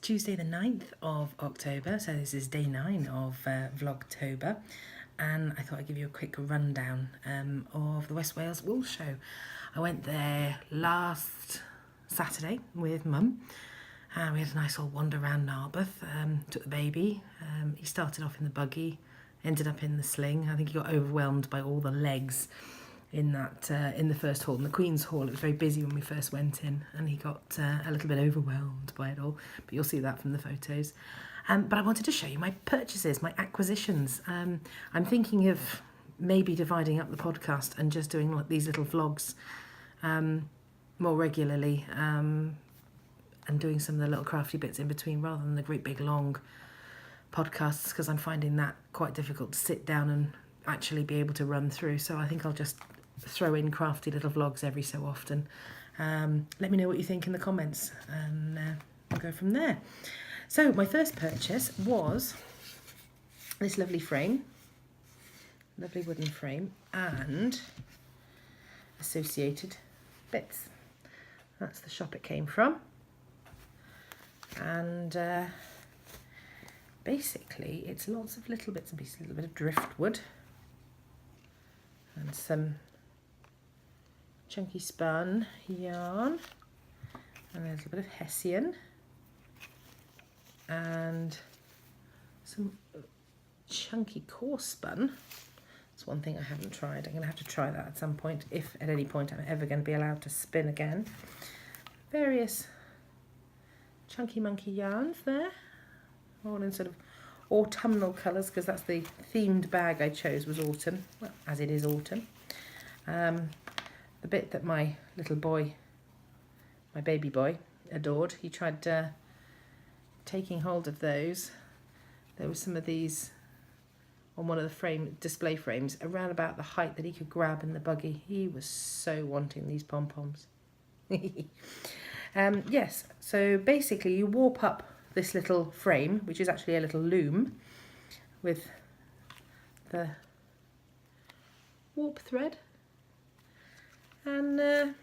Tuesday the 9th of October, so this is day 9 of Vlogtober, and I thought I'd give you a quick rundown of the West Wales Wool Show. I went there last Saturday with Mum. We had a nice old wander around Narberth, took the baby. He started off in the buggy, ended up in the sling. I think he got overwhelmed by all the legs in the first hall, in the Queen's Hall. It was very busy when we first went in, and he got a little bit overwhelmed by it all, but you'll see that from the photos. But I wanted to show you my purchases, my acquisitions. I'm thinking of maybe dividing up the podcast and just doing like these little vlogs more regularly, and doing some of the little crafty bits in between rather than the great big long podcasts, because I'm finding that quite difficult to sit down and actually be able to run through. So I think I'll just throw in crafty little vlogs every so often. Let me know what you think in the comments, and we'll go from there. So my first purchase was this lovely frame, lovely wooden frame, and associated bits. That's the shop it came from, and basically it's lots of little bits and pieces, a little bit of driftwood and some chunky spun yarn, and there's a bit of hessian and some chunky coarse spun. It's one thing I haven't tried. I'm going to have to try that at some point, if at any point I'm ever going to be allowed to spin again. Various chunky monkey yarns there, all in sort of autumnal colours, because that's the themed bag I chose, was autumn, well, as it is autumn. The bit that my little boy, my baby boy, adored, he tried taking hold of those. There was some of these on one of the display frames around about the height that he could grab in the buggy. He was so wanting these pom-poms. Yes, so basically you warp up this little frame, which is actually a little loom, with the warp thread, and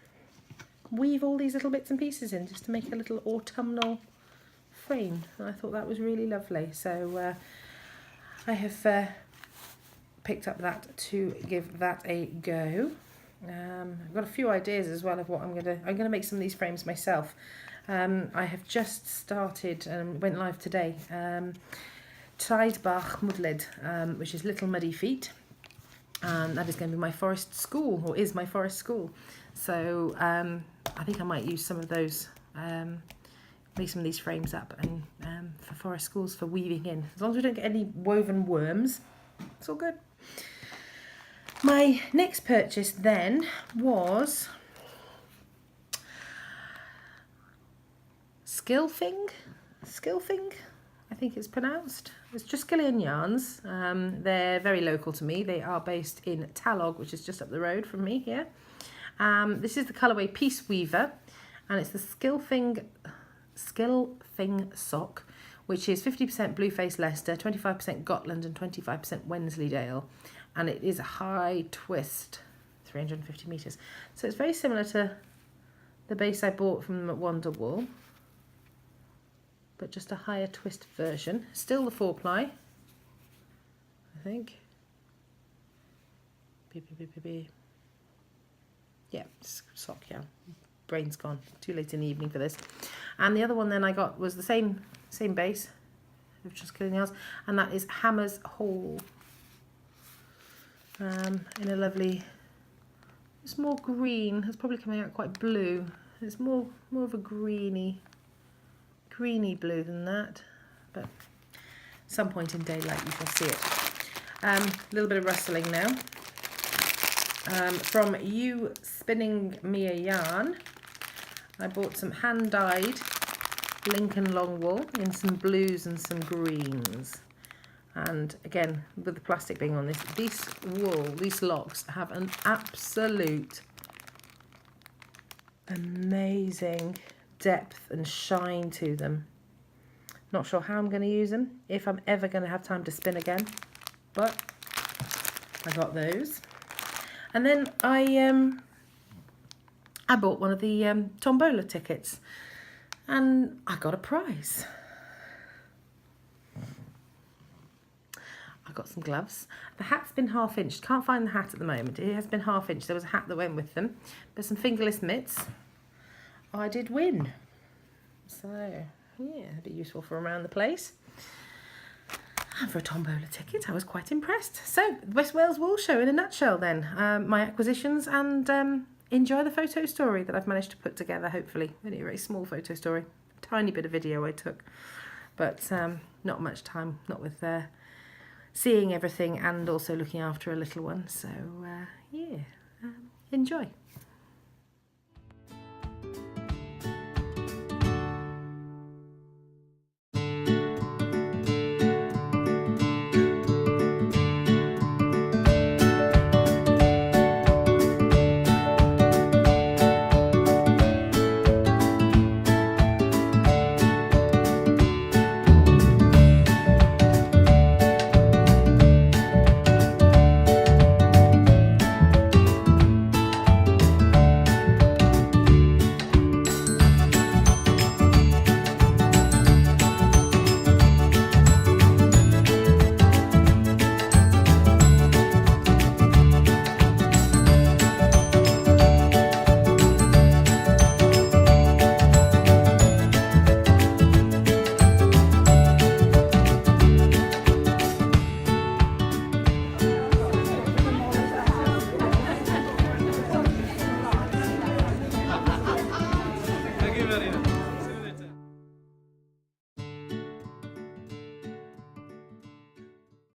weave all these little bits and pieces in just to make a little autumnal frame. And I thought that was really lovely, so I have picked up that to give that a go. I've got a few ideas as well of what I'm gonna make some of these frames myself. I have just started, went live today, Bach Mudlid, which is Little Muddy Feet, and that is going to be my forest school, or is my forest school. So I think I might use some of those, make some of these frames up, and for forest schools for weaving in. As long as we don't get any woven worms, it's all good. My next purchase then was Skilfing, I think it's pronounced. It's Triskelion yarns. They're very local to me. They are based in Talog, which is just up the road from me here. This is the colourway Peace Weaver, and it's the Skilfing sock, which is 50% Blueface Leicester, 25% Gotland, and 25% Wensleydale. And it is a high twist, 350 metres. So it's very similar to the base I bought from them at Wonderwool, but just a higher twist version. Still the 4-ply, I think. Yeah, sock yarn. Brain's gone. Too late in the evening for this. And the other one then I got was the same base of just killing yarns, and that is Hammer's Hall. In a lovely, it's more green. It's probably coming out quite blue. It's more of a greeny blue than that, but some point in daylight you shall see it. A little bit of rustling now. From You Spinning Me a Yarn, I bought some hand-dyed Lincoln long wool in some blues and some greens. And again, with the plastic being on this, these locks have an absolute amazing depth and shine to them. Not sure how I'm going to use them, if I'm ever going to have time to spin again, but I got those. And then I bought one of the tombola tickets, and I got a prize. I got some gloves. The hat's been half-inched. Can't find the hat at the moment. It has been half-inched. There was a hat that went with them. But some fingerless mitts. I did win. So, yeah, it'd be useful for around the place. And for a tombola ticket, I was quite impressed. So, West Wales Wool Show in a nutshell then. My acquisitions and enjoy the photo story that I've managed to put together, hopefully. Only a very small photo story. Tiny bit of video I took. But not much time, not with seeing everything and also looking after a little one. So, yeah, enjoy.